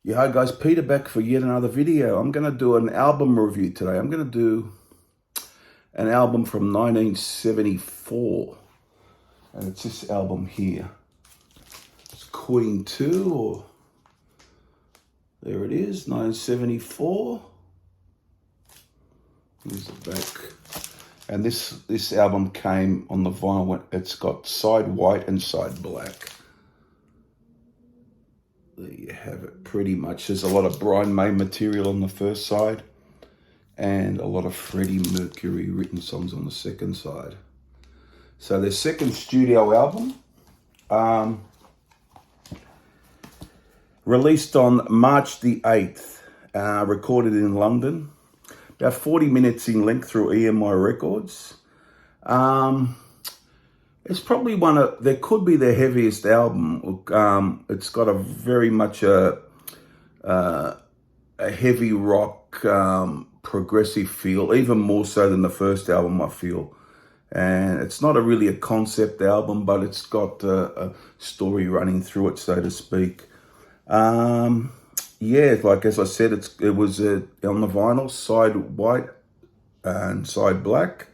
Yeah, hi guys, Peter back for yet another video. I'm going to do an album review today. I'm going to do an album from 1974, and it's this album here. It's Queen 2, or there it is, 1974. Here's the back. And this album came on the vinyl. It's got side white and side black. There you have it, pretty much. There's a lot of Brian May material on the first side and a lot of Freddie Mercury written songs on the second side. So their second studio album, released on March the 8th, recorded in London, about 40 minutes in length through EMI Records. It's probably there could be their heaviest album. It's got a very much a heavy rock, progressive feel, even more so than the first album, I feel. And it's not really a concept album, but it's got a story running through it, so to speak. Yeah, like as I said, it was on the vinyl, side white and side black.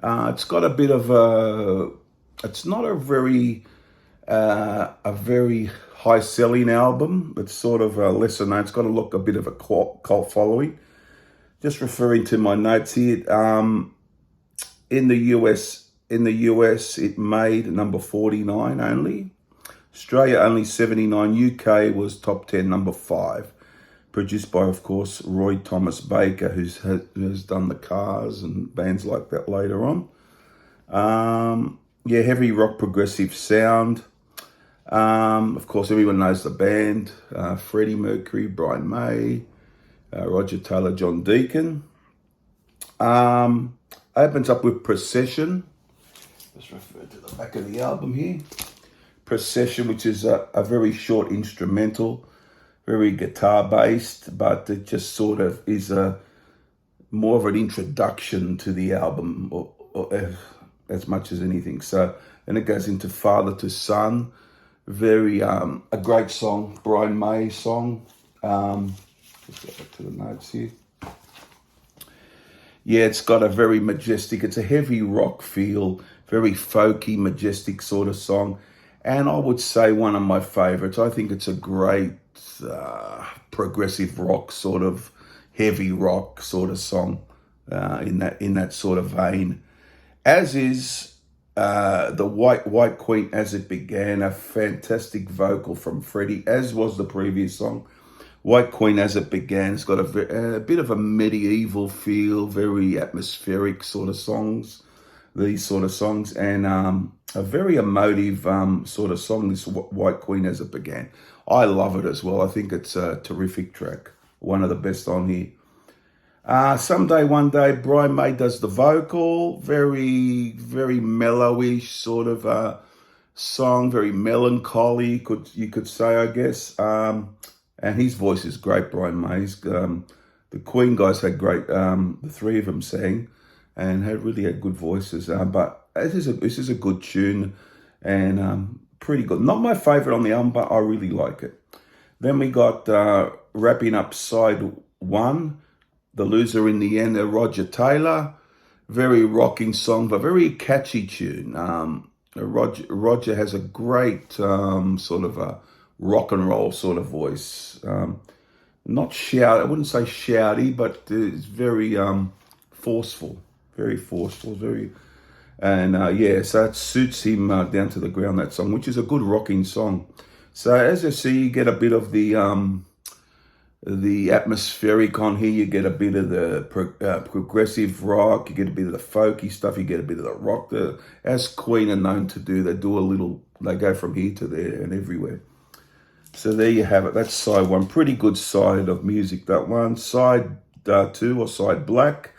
It's got a bit of it's not a very high selling album. It's sort of lesser known. It's got a bit of a cult following. Just referring to my notes here, in the US, it made number 49 only. Australia only 79. UK was top 10, number 5. Produced by, of course, Roy Thomas Baker, who's done the Cars and bands like that later on. Yeah, heavy rock progressive sound. Of course, everyone knows the band. Freddie Mercury, Brian May, Roger Taylor, John Deacon. Opens up with Procession. Just refer to the back of the album here. Procession, which is a very short instrumental, very guitar-based, but it just sort of is more of an introduction to the album, or as much as anything. So then it goes into Father to Son, very a great song, Brian May song. Just go back to the notes here. Yeah, it's got a very majestic, it's a heavy rock feel, very folky, majestic sort of song. And I would say one of my favorites. I think it's a great progressive rock, sort of heavy rock sort of song in that sort of vein. As is the White Queen, As It Began, a fantastic vocal from Freddie, as was the previous song. White Queen, As It Began, it's got a bit of a medieval feel, very atmospheric sort of songs, these sort of songs, and a very emotive sort of song, this White Queen, As It Began. I love it as well. I think it's a terrific track, one of the best on here. Someday, One Day, Brian May does the vocal, very, very mellowish sort of song, very melancholy, you could say, I guess. And his voice is great, Brian May's. The Queen guys had great, the three of them sang and really had good voices. But this is a good tune and pretty good. Not my favorite on the album, but I really like it. Then we got wrapping up side 1, The Loser in the End, Roger Taylor. Very rocking song, but very catchy tune. Roger has a great sort of a rock and roll sort of voice. Not shout, I wouldn't say shouty, but it's very forceful, yeah, so it suits him down to the ground, that song, which is a good rocking song. So as you see, you get a bit of the atmospheric on here, you get a bit of the progressive rock, you get a bit of the folky stuff, you get a bit of the rock. As Queen are known to do, they go from here to there and everywhere. So there you have it. That's side 1. Pretty good side of music, that one. Side 2, or side black,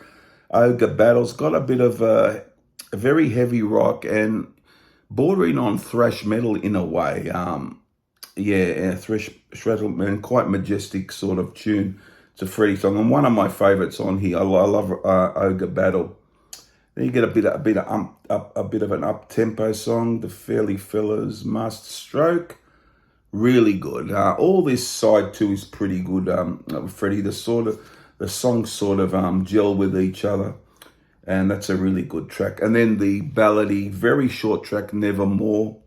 Ogre Battle's got a bit of a very heavy rock and bordering on thrash metal in a way. Thrash metal, and quite majestic sort of tune. It's a Freddie song, and one of my favorites on here. I love Ogre Battle. Then you get a bit of an up tempo song, The Fairly Fellas, Master Stroke. Really good. All this side too is pretty good. Freddie, the songs sort of gel with each other, and that's a really good track. And then the ballady, very short track, Nevermore.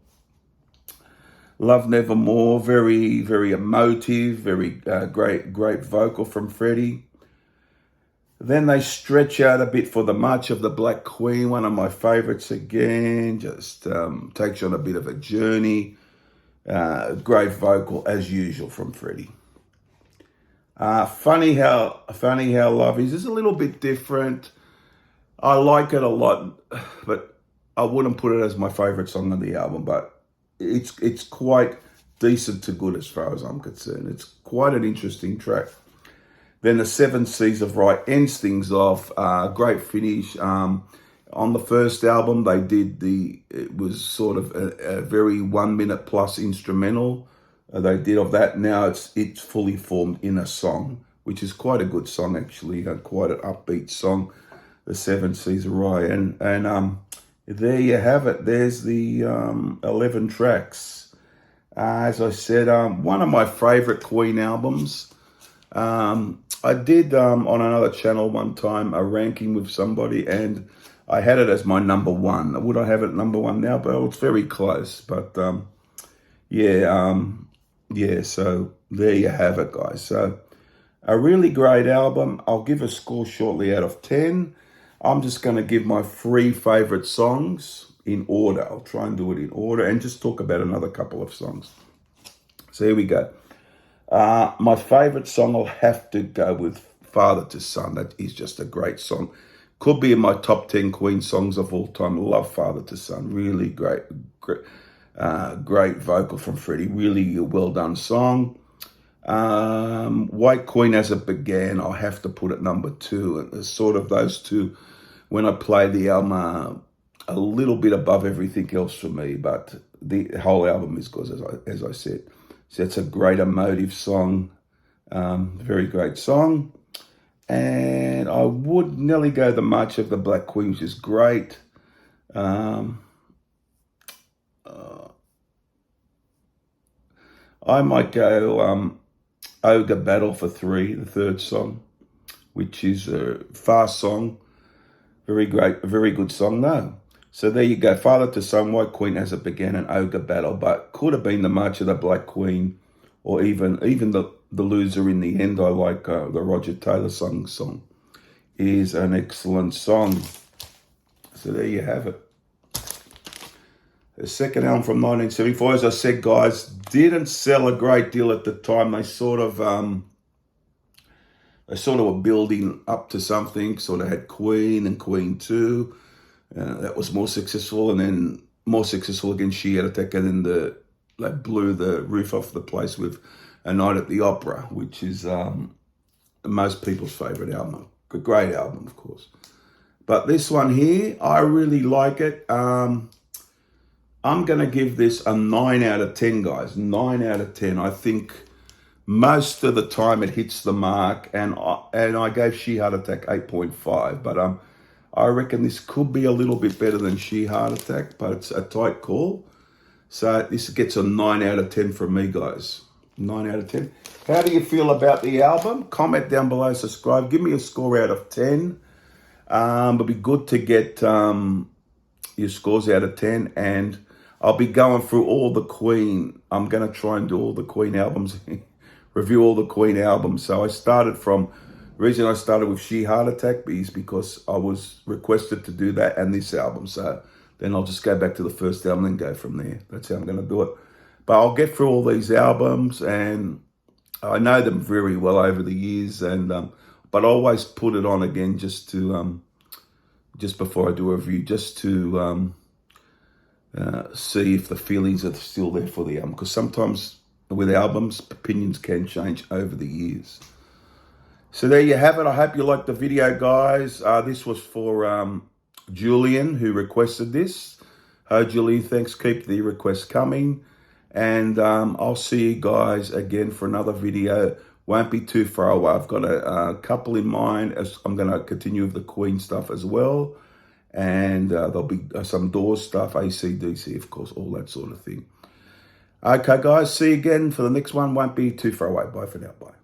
Love Nevermore, very, very emotive, very great vocal from Freddie. Then they stretch out a bit for the March of the Black Queen, one of my favorites again, just takes you on a bit of a journey. Great vocal as usual from Freddie. Funny how Love is a little bit different. I like it a lot, but I wouldn't put it as my favorite song on the album, but it's quite decent to good as far as I'm concerned. It's quite an interesting track. Then the Seven Seas of Rye ends things off. Great finish. On the first album, it was sort of a very 1 minute plus instrumental they did of that. Now it's fully formed in a song, which is quite a good song actually, quite an upbeat song, the Seven Seas of Rye. And there you have it. There's the 11 tracks. As I said, one of my favorite Queen albums. I did on another channel one time a ranking with somebody, and I had it as my number one. Would I have it number one now? But it's very close. But so there you have it, guys. So a really great album. I'll give a score shortly out of 10. I'm just going to give my 3 favorite songs in order. I'll try and do it in order and just talk about another couple of songs. So here we go. My favorite song, I'll have to go with Father to Son. That is just a great song. Could be in my top 10 Queen songs of all time. Love Father to Son. Really great vocal from Freddie. Really well done song. White Queen as it began, I'll have to put it number 2. And it's sort of those two, when I play the album, a little bit above everything else for me, but the whole album is good, as I said. So it's a great emotive song, very great song. And I would nearly go the March of the Black Queen, which is great. I might go Ogre Battle for 3, the third song, which is a fast song. Very great, a very good song though. So there you go, Father to Son, White Queen as it began, an Ogre Battle, but could have been the March of the Black Queen, or even the Loser in the End. I like the Roger Taylor song is an excellent song. So there you have it. The second album from 1974, as I said, guys, didn't sell a great deal at the time. They sort of were building up to something. Sort of had Queen and Queen 2. That was more successful, and then more successful against She Had Attack, and then they blew the roof off the place with A Night at the Opera, which is most people's favourite album. A great album, of course. But this one here, I really like it. I'm going to give this a 9 out of 10, guys. 9 out of 10. I think most of the time it hits the mark, and I gave She Heart Attack 8.5, but I reckon this could be a little bit better than She Heart Attack, but it's a tight call. So this gets a 9 out of 10 from me, guys. 9 out of 10. How do you feel about the album? Comment down below, subscribe. Give me a score out of 10. It'll be good to get your scores out of 10, and I'll be going through all the Queen. I'm going to try and do all the Queen albums, review all the Queen albums. So the reason I started with She Heart Attack is because I was requested to do that and this album. So then I'll just go back to the first album and go from there. That's how I'm going to do it. But I'll get through all these albums, and I know them very well over the years, and but I always put it on again just before I do a review, just to see if the feelings are still there for the album. Because sometimes with albums, opinions can change over the years. So there you have it. I hope you liked the video, guys. This was for Julian, who requested this. Julian, thanks. Keep the requests coming. And I'll see you guys again for another video. Won't be too far away. I've got a couple in mind. As I'm going to continue with the Queen stuff as well. And there'll be some Doors stuff, AC/DC, of course, all that sort of thing. Okay, guys, see you again for the next one. Won't be too far away. Bye for now. Bye.